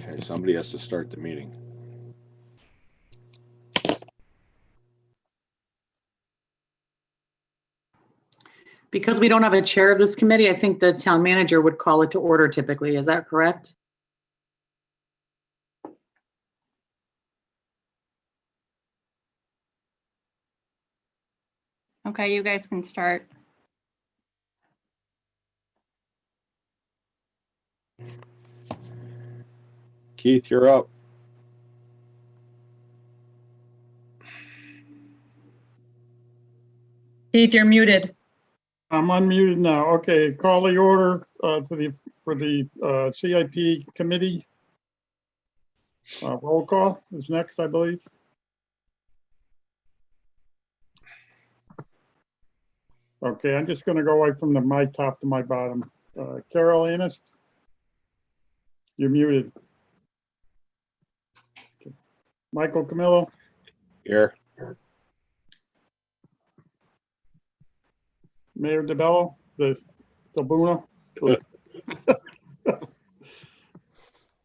Okay, somebody has to start the meeting. Because we don't have a chair of this committee, I think the town manager would call it to order typically. Is that correct? Okay, you guys can start. Keith, you're up. Keith, you're muted. I'm unmuted now. Okay, call the order for the CIP committee. Roll call is next, I believe. Okay, I'm just going to go right from my top to my bottom. Carol Annis, you're muted. Okay. Michael Camillo, Here. Mayor DeBello, the Buno.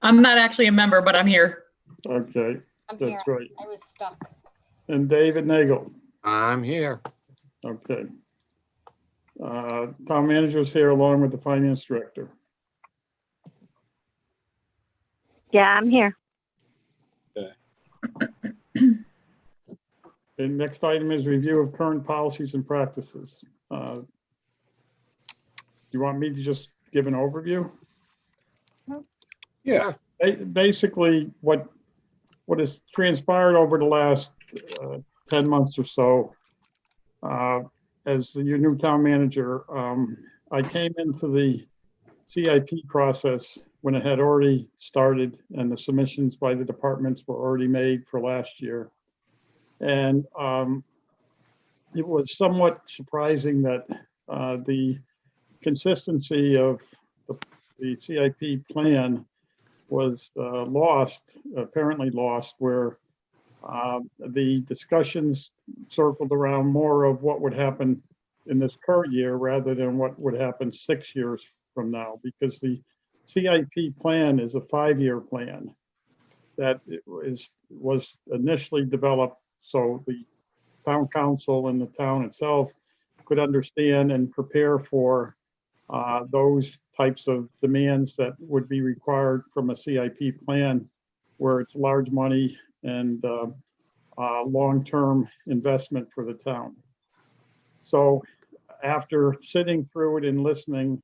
I'm not actually a member, but I'm here. Okay, I'm that's here. right. I was stuck. And David Nagel. I'm here. Okay. Town manager's here along with the finance director. Yeah, I'm here. The next item is review of current policies and practices. You want me to just give an overview? Yeah. Basically, what has transpired over the last 10 months or so, as your new town manager, I came into the CIP process when it had already started and the submissions by the departments were already made for last year. And it was somewhat surprising that the consistency of the CIP plan was apparently lost, where the discussions circled around more of what would happen in this current year rather than what would happen 6 years from now, because the CIP plan is a 5-year plan that was initially developed so the town council and the town itself could understand and prepare for those types of demands that would be required from a CIP plan, where it's large money and long-term investment for the town. So after sitting through it and listening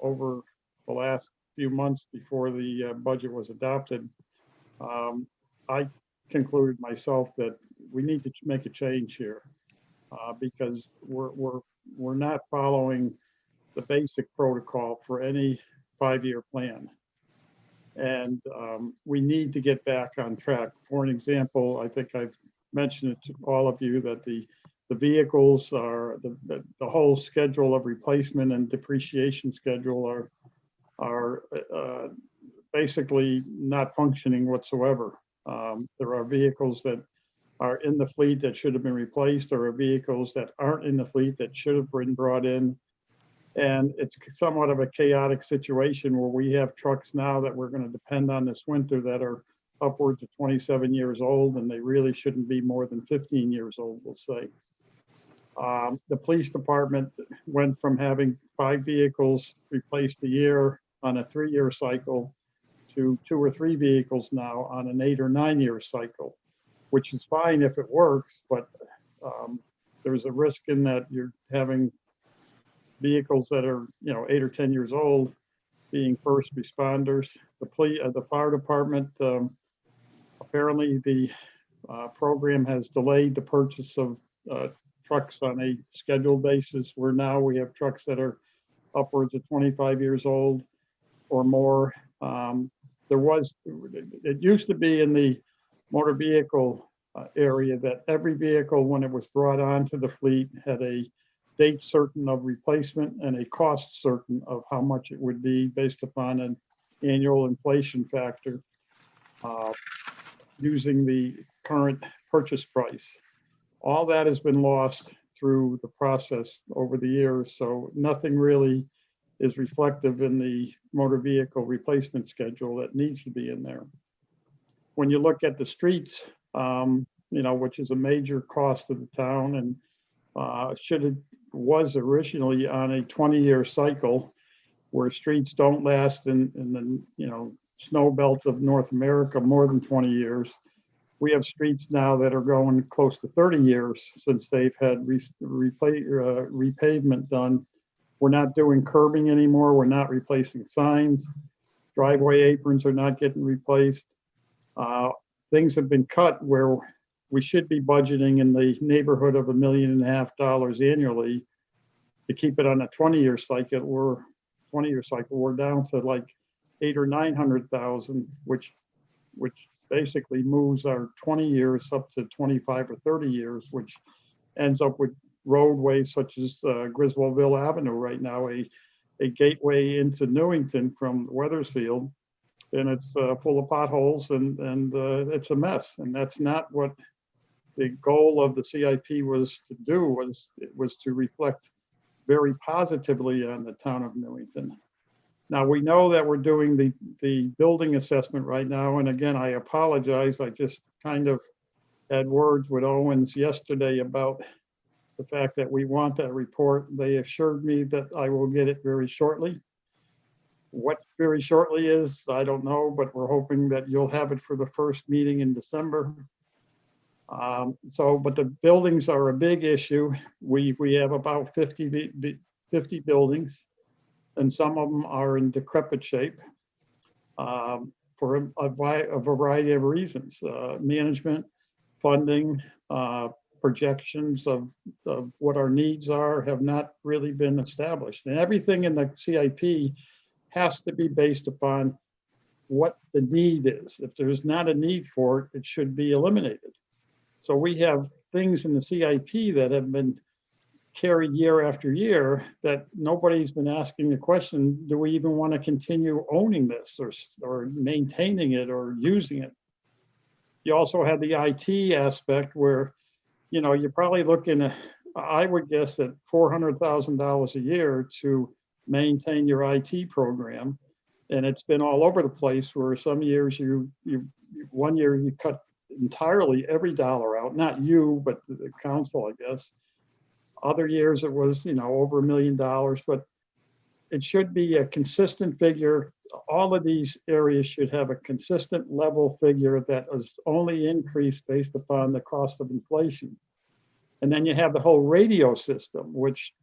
over the last few months before the budget was adopted, I concluded myself that we need to make a change here because we're not following the basic protocol for any 5-year plan. And we need to get back on track. For an example, I think I've mentioned it to all of you that the vehicles are, the whole schedule of replacement and depreciation schedule are basically not functioning whatsoever. There are vehicles that are in the fleet that should have been replaced. There are vehicles that aren't in the fleet that should have been brought in. And it's somewhat of a chaotic situation where we have trucks now that we're going to depend on this winter that are upwards of 27 years old, and they really shouldn't be more than 15 years old, we'll say. The police department went from having 5 vehicles replaced a year on a 3-year cycle to 2 or 3 vehicles now on an 8 or 9-year cycle, which is fine if it works, but there's a risk in that you're having vehicles that are 8 or 10 years old being first responders. The fire department, apparently the program has delayed the purchase of trucks on a scheduled basis, where now we have trucks that are upwards of 25 years old or more. It used to be in the motor vehicle area that every vehicle, when it was brought onto the fleet, had a date certain of replacement and a cost certain of how much it would be based upon an annual inflation factor using the current purchase price. All that has been lost through the process over the years, so nothing really is reflective in the motor vehicle replacement schedule that needs to be in there. When you look at the streets, which is a major cost of the town and was originally on a 20-year cycle where streets don't last in the snow belt of North America more than 20 years. We have streets now that are going close to 30 years since they've had repavement done. We're not doing curbing anymore. We're not replacing signs. Driveway aprons are not getting replaced. Things have been cut where we should be budgeting in the neighborhood of $1.5 million annually to keep it on a 20-year cycle. We're down to like 800,000 or 900,000, which basically moves our 20 years up to 25 or 30 years, which ends up with roadways such as Griswoldville Avenue right now, a gateway into Newington from Weathersfield, and it's full of potholes and it's a mess. And that's not what the goal of the CIP was to do. It was to reflect very positively on the town of Newington. Now, we know that we're doing the building assessment right now. And again, I apologize. I just kind of had words with Owens yesterday about the fact that we want that report. They assured me that I will get it very shortly. What very shortly is, I don't know, but we're hoping that you'll have it for the first meeting in December. But the buildings are a big issue. We have about 50 buildings, and some of them are in decrepit shape for a variety of reasons. Management, funding, projections of what our needs are have not really been established. And everything in the CIP has to be based upon what the need is. If there's not a need for it, it should be eliminated. So we have things in the CIP that have been carried year after year that nobody's been asking the question, do we even want to continue owning this or maintaining it or using it? You also have the IT aspect where, you're probably looking at, I would guess that $400,000 a year to maintain your IT program. And it's been all over the place where some years one year you cut entirely every dollar out, not you, but the council, I guess. Other years it was, over $1 million, but it should be a consistent figure. All of these areas should have a consistent level figure that is only increased based upon the cost of inflation. And then you have the whole radio system, which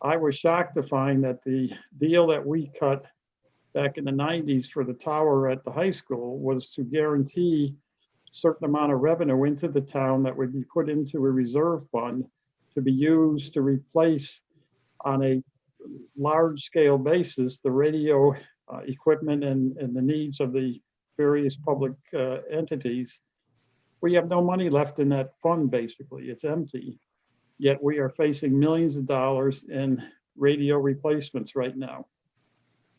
I was shocked to find that the deal that we cut back in the 90s for the tower at the high school was to guarantee a certain amount of revenue into the town that would be put into a reserve fund to be used to replace on a large scale basis the radio equipment and the needs of the various public entities. We have no money left in that fund, basically. It's empty. Yet we are facing millions of dollars in radio replacements right now.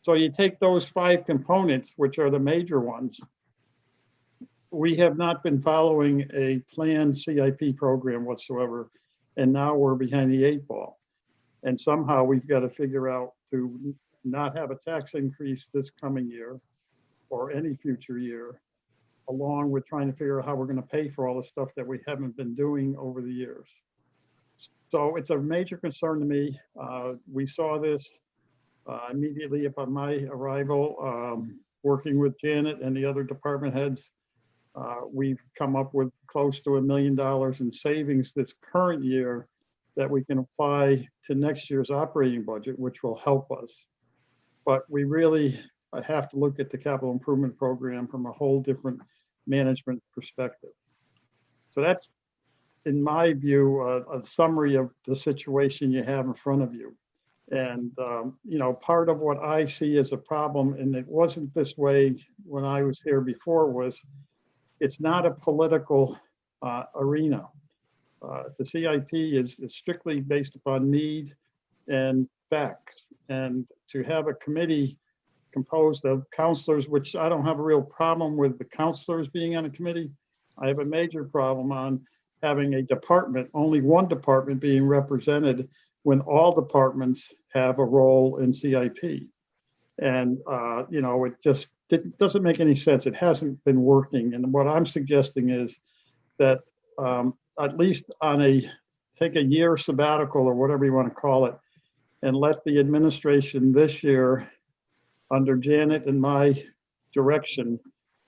So you take those 5 components, which are the major ones. We have not been following a planned CIP program whatsoever. And now we're behind the 8 ball. And somehow we've got to figure out to not have a tax increase this coming year or any future year, along with trying to figure out how we're going to pay for all the stuff that we haven't been doing over the years. So it's a major concern to me. We saw this immediately upon my arrival, working with Janet and the other department heads. We've come up with close to $1 million in savings this current year that we can apply to next year's operating budget, which will help us. But we really have to look at the capital improvement program from a whole different management perspective. So that's, in my view, a summary of the situation you have in front of you. And, part of what I see as a problem, and it wasn't this way when I was here before, was it's not a political arena. The CIP is strictly based upon need and facts. And to have a committee composed of counselors, which I don't have a real problem with the counselors being on a committee. I have a major problem on having a department, only one department being represented when all departments have a role in CIP. And, it just doesn't make any sense. It hasn't been working. And what I'm suggesting is that at least take a year sabbatical or whatever you want to call it, and let the administration this year, under Janet and my direction,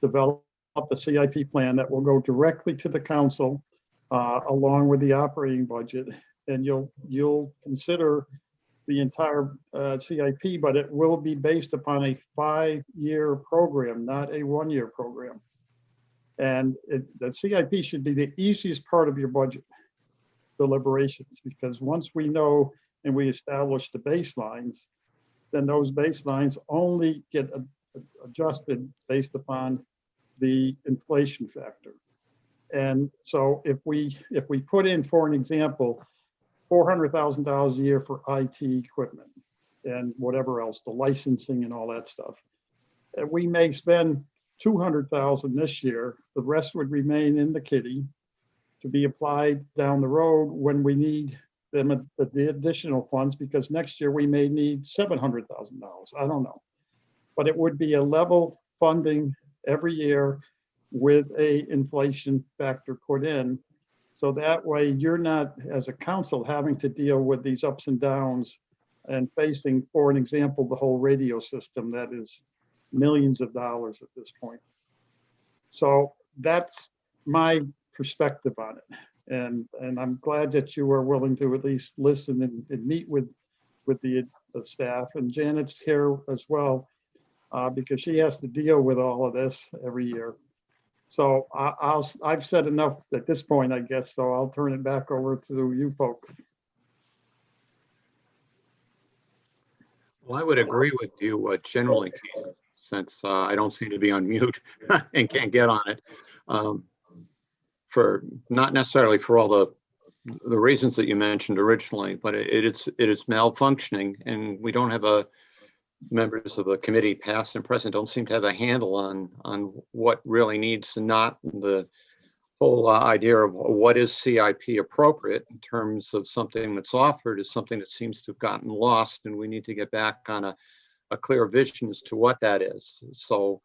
develop a CIP plan that will go directly to the council along with the operating budget. And you'll consider the entire CIP, but it will be based upon a 5-year program, not a 1-year program. And the CIP should be the easiest part of your budget deliberations, because once we know and we establish the baselines, then those baselines only get adjusted based upon the inflation factor. And so if we put in, for an example, $400,000 a year for IT equipment and whatever else, the licensing and all that stuff, and we may spend $200,000 this year, the rest would remain in the kitty to be applied down the road when we need them, the additional funds, because next year we may need $700,000. I don't know. But it would be a level funding every year with a inflation factor put in. So that way you're not, as a council, having to deal with these ups and downs and facing, for an example, the whole radio system that is millions of dollars at this point. So that's my perspective on it. And I'm glad that you are willing to at least listen and meet with the staff. And Janet's here as well, because she has to deal with all of this every year. So I've said enough at this point, I guess, so I'll turn it back over to you folks. Well, I would agree with you generally, Keith, since I don't seem to be on mute and can't get on it. For not necessarily for all the reasons that you mentioned originally, but it is malfunctioning, and we don't have members of the committee, past and present, don't seem to have a handle on what really needs, and not the whole idea of what is CIP appropriate in terms of something that's offered is something that seems to have gotten lost, and we need to get back on a clear vision as to what that is. So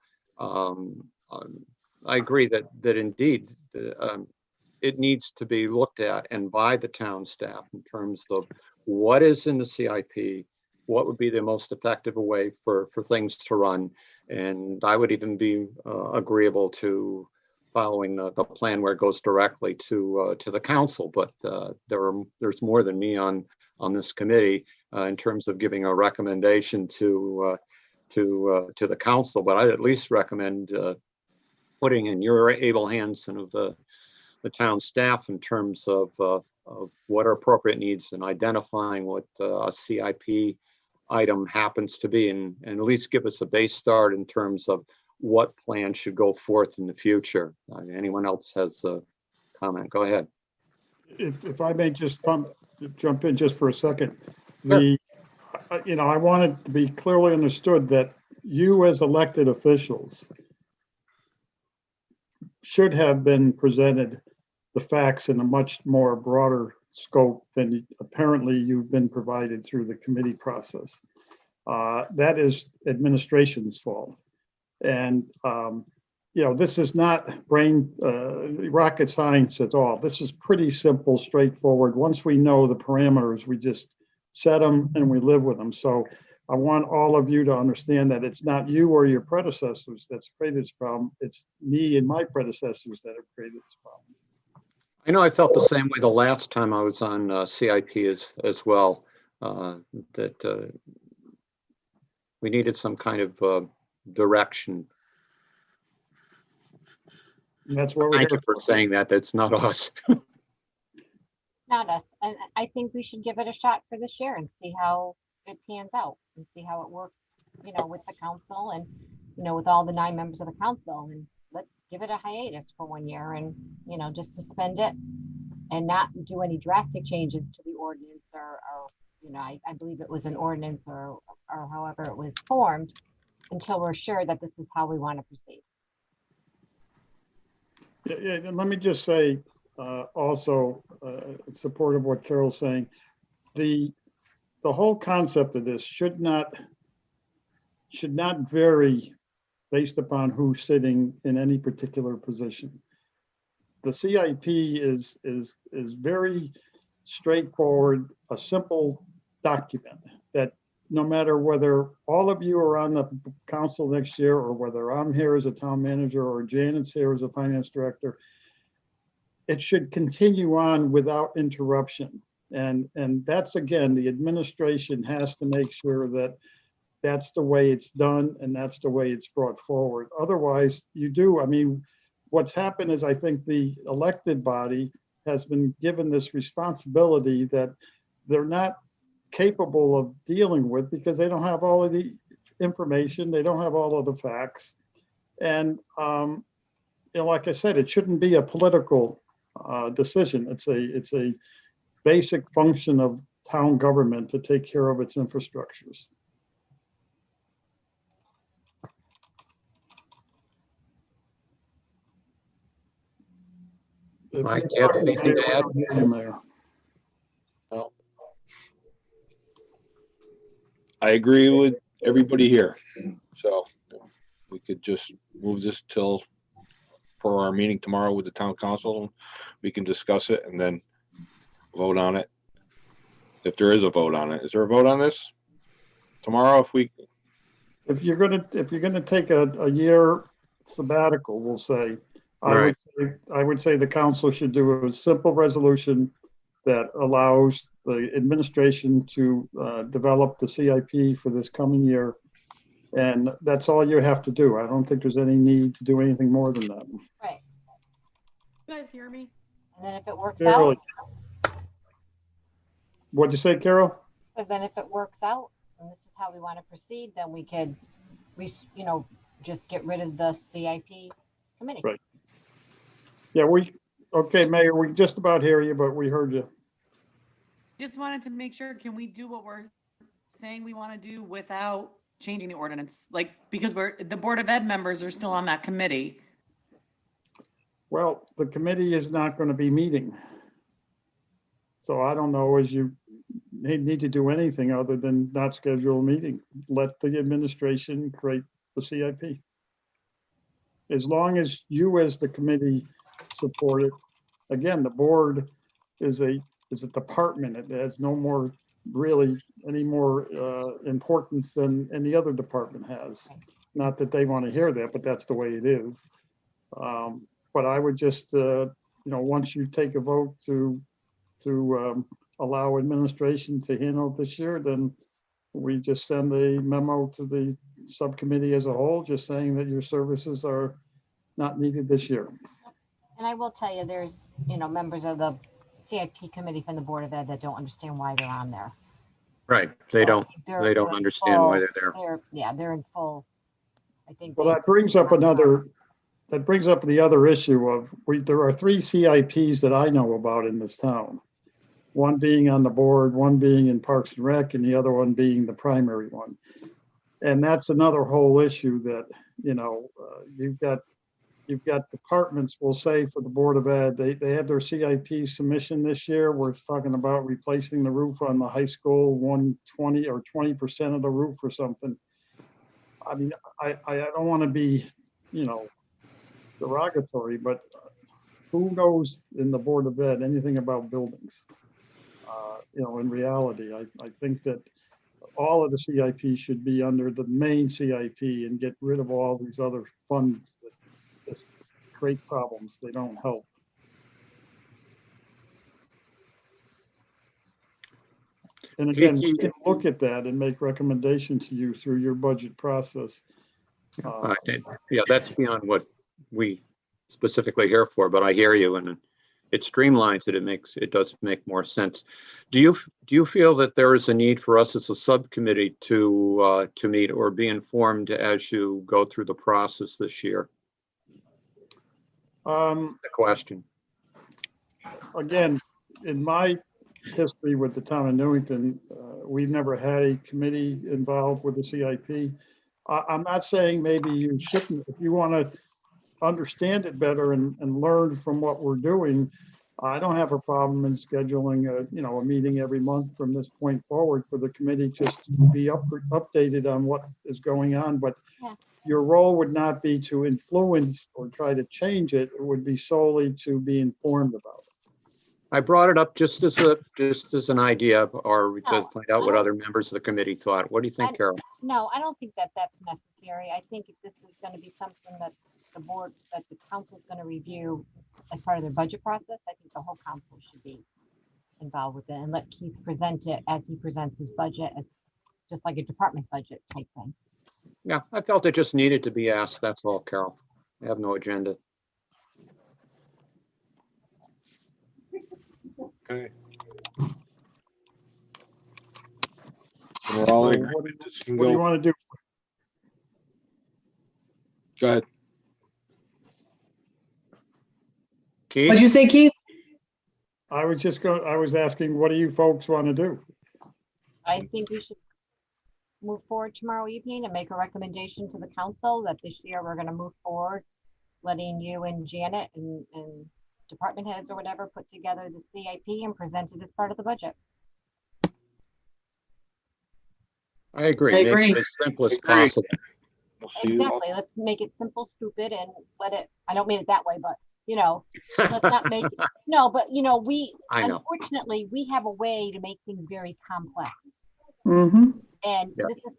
I agree that indeed it needs to be looked at and by the town staff in terms of what is in the CIP, what would be the most effective way for things to run. And I would even be agreeable to following the plan where it goes directly to the council. But there's more than me on this committee in terms of giving a recommendation to the council. But I'd at least recommend putting in your able hands and of the town staff in terms of what are appropriate needs and identifying what a CIP item happens to be, and at least give us a base start in terms of what plan should go forth in the future. Anyone else has a comment? Go ahead. If I may just jump in just for a second. Sure. I want it to be clearly understood that you as elected officials should have been presented the facts in a much more broader scope than apparently you've been provided through the committee process. That is administration's fault. And, this is not rocket science at all. This is pretty simple, straightforward. Once we know the parameters, we just set them and we live with them. So I want all of you to understand that it's not you or your predecessors that's created this problem. It's me and my predecessors that have created this problem. I know I felt the same way the last time I was on CIP as well, that we needed some kind of direction. And that's what we're Thank here you for saying that. That's not us. Not us. And I think we should give it a shot for this year and see how it pans out and see how it works, with the council and, with all the 9 members of the council. And let's give it a hiatus for 1 year and, just suspend it and not do any drastic changes to the ordinance or I believe it was an ordinance or however it was formed until we're sure that this is how we want to proceed. Yeah, and let me just say also in support of what Carol's saying, the whole concept of this should not vary based upon who's sitting in any particular position. The CIP is very straightforward, a simple document that no matter whether all of you are on the council next year or whether I'm here as a town manager or Janet's here as a finance director, it should continue on without interruption. And that's, again, the administration has to make sure that that's the way it's done and that's the way it's brought forward. Otherwise, I mean, what's happened is I think the elected body has been given this responsibility that they're not capable of dealing with because they don't have all of the information, they don't have all of the facts. And like I said, it shouldn't be a political decision. It's a basic function of town government to take care of its infrastructures. Mike, do you have anything to add? Mayor. I agree with everybody here. So we could just move this till for our meeting tomorrow with the town council. We can discuss it and then vote on it. If there is a vote on it. Is there a vote on this tomorrow? If you're gonna take a year sabbatical, we'll say, I would say the council should do a simple resolution that allows the administration to develop the CIP for this coming year. And that's all you have to do. I don't think there's any need to do anything more than that. Right. You guys hear me? And then if it works Carol, out, what'd you say, Carol? so then if it works out, and this is how we want to proceed, then we could, just get rid of the CIP committee. Right. Yeah, okay, Mayor, we just about hear you, but we heard you. Just wanted to make sure, can we do what we're saying we want to do without changing the ordinance? Like, because the Board of Ed members are still on that committee. Well, the committee is not going to be meeting. So I don't know as you need to do anything other than not schedule a meeting. Let the administration create the CIP. As long as you as the committee support it. Again, the board is a department. It has no more really any more importance than any other department has. Not that they want to hear that, but that's the way it is. But I would just, once you take a vote to allow administration to handle it this year, then we just send a memo to the subcommittee as a whole, just saying that your services are not needed this year. And I will tell you, there's, members of the CIP committee from the Board of Ed that don't understand why they're on there. Right, they don't They're understand why they're there. They're in full, I think. Well, that brings up the other issue of, there are 3 CIPs that I know about in this town. One being on the board, one being in Parks and Rec, and the other one being the primary one. And that's another whole issue that, you've got departments, we'll say, for the Board of Ed, they have their CIP submission this year where it's talking about replacing the roof on the high school, 120 or 20% of the roof or something. I mean, I don't want to be, derogatory, but who knows in the Board of Ed anything about buildings? In reality, I think that all of the CIP should be under the main CIP and get rid of all these other funds that just create problems. They don't help. And again, we can look at that and make recommendations to you through your budget process. Yeah, that's beyond what we specifically here for, but I hear you, and it streamlines it. It does make more sense. Do you feel that there is a need for us as a subcommittee to meet or be informed as you go through the process this year? The question. Again, in my history with the town of Newington, we've never had a committee involved with the CIP. I'm not saying maybe you shouldn't. If you want to understand it better and learn from what we're doing, I don't have a problem in scheduling a meeting every month from this point forward for the committee just to be updated on what is going on, but Yeah. your role would not be to influence or try to change it. It would be solely to be informed about it. I brought it up just as an idea, or to No, find out what I don't- other members of the committee thought. What do you think, Carol? No, I don't think that that's necessary. I think if this is gonna be something that the council's gonna review as part of their budget process, I think the whole council should be involved with it and let Keith present it as he presents his budget, as just like a department budget type thing. Yeah, I felt it just needed to be asked. That's all, Carol. I have no agenda. Okay. We're all in So what do agreement. This can What do you go. want to do? Go ahead. Keith? What'd you say, Keith? I was asking, what do you folks want to do? I think we should move forward tomorrow evening and make a recommendation to the council that this year we're gonna move forward, letting you and Janet and department heads or whatever put together the CIP and present it as part of the budget. I agree. I Make agree. it as simple as I agree. possible. We'll see you. Exactly. Let's make it simple, stupid, and let it, I don't mean it that way, but, let's not make, no, but, we, I know. unfortunately, we have a way to make things very complex. Mm-hmm. And Yep. this is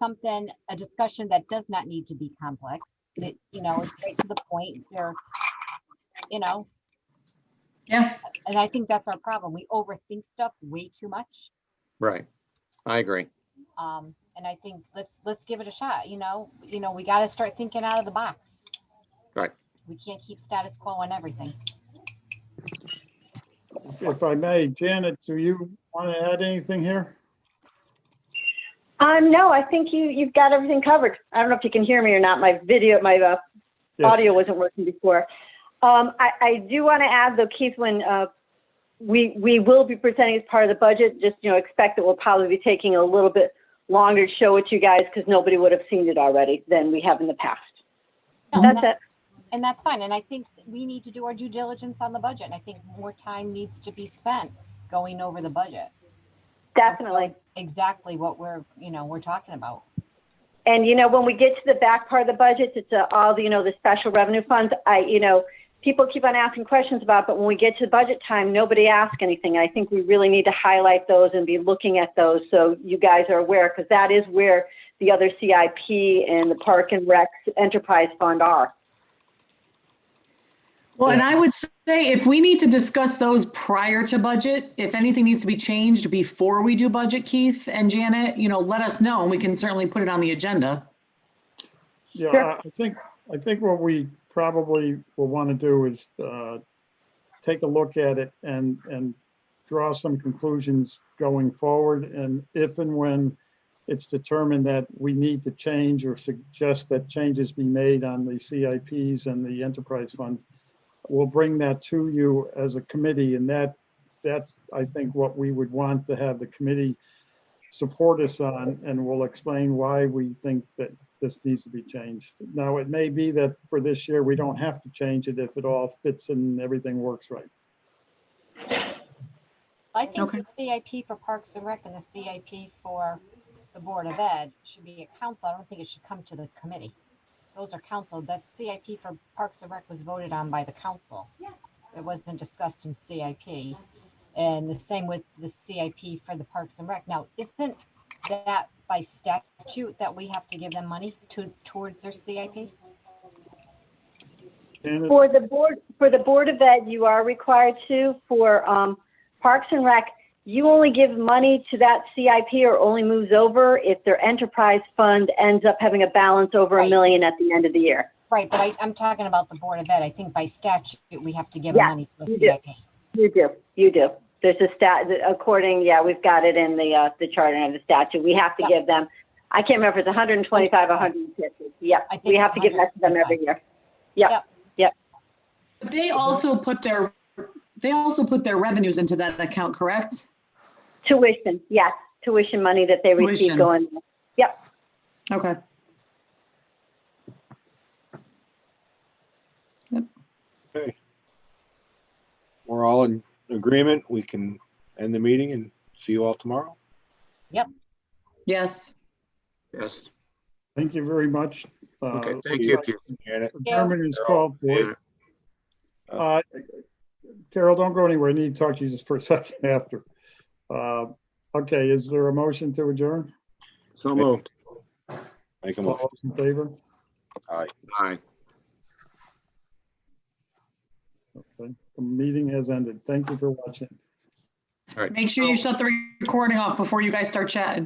a discussion that does not need to be complex. It, it's straight to the point. Yeah. And I think that's our problem. We overthink stuff way too much. Right. I agree. And I think let's give it a shot. We got to start thinking out of the box. Right. We can't keep status quo on everything. If I may, Janet, do you want to add anything here? No, I think you've got everything covered. I don't know if you can hear me or not. My Yes. audio wasn't working before. I do want to add though, Keith, when we will be presenting as part of the budget, just, expect that we'll probably be taking a little bit longer to show it to you guys because nobody would have seen it already than we have in the past. No, That's it. And that's fine. And I think we need to do our due diligence on the budget. And I think more time needs to be spent going over the budget. Definitely. Exactly what we're talking about. And, when we get to the back part of the budget, it's all the, the special revenue funds. People keep on asking questions about, but when we get to budget time, nobody asks anything. I think we really need to highlight those and be looking at those so you guys are aware, because that is where the other CIP and the Park and Rec Enterprise Fund are. Well, and I would say if we need to discuss those prior to budget, if anything needs to be changed before we do budget, Keith and Janet, let us know and we can certainly put it on the agenda. Yeah, Sure. I think what we probably will want to do is take a look at it and draw some conclusions going forward. And if and when it's determined that we need to change or suggest that changes be made on the CIPs and the enterprise funds, we'll bring that to you as a committee. And that's, I think, what we would want to have the committee support us on, and we'll explain why we think that this needs to be changed. Now, it may be that for this year, we don't have to change it if it all fits and everything works right. I think Okay. the CIP for Parks and Rec and the CIP for the Board of Ed should be a council. I don't think it should come to the committee. Those are council. That CIP for Parks and Rec was voted on by the council. It wasn't discussed in CIP. And the same with the CIP for the Parks and Rec. Now, isn't that by statute that we have to give them money towards their CIP? And For the Board of Ed, you are required to. For Parks and Rec, you only give money to that CIP or only moves over if their enterprise fund ends up having a balance over Right. $1 million at the end of the year. Right, but I'm talking about the Board of Ed. I think by statute, we have to give Yeah, money to the you do. CIP. You do. There's a we've got it in the charter and the statute. We have to Yeah. give them, I can't remember if it's 125 or 150. Yeah, I think we have to give that to them 125. every year. Yep. But they also put their revenues into that account, correct? Tuition, yes, tuition money that they receive Tuition. going. Yep. Okay. Okay. We're all in agreement, we can end the meeting and see you all tomorrow. Yes. Yes. Thank you very much. Okay, thank you, Keith. Janet, Adjournment is Carol, called for. Carol, don't go anywhere. I need to talk to you just for a second after. Okay, is there a motion to adjourn? So moved. make a All motion. those in favor? Aye. Aye. Okay, the meeting has ended. Thank you for watching. Make sure you shut the recording off before you guys start chatting.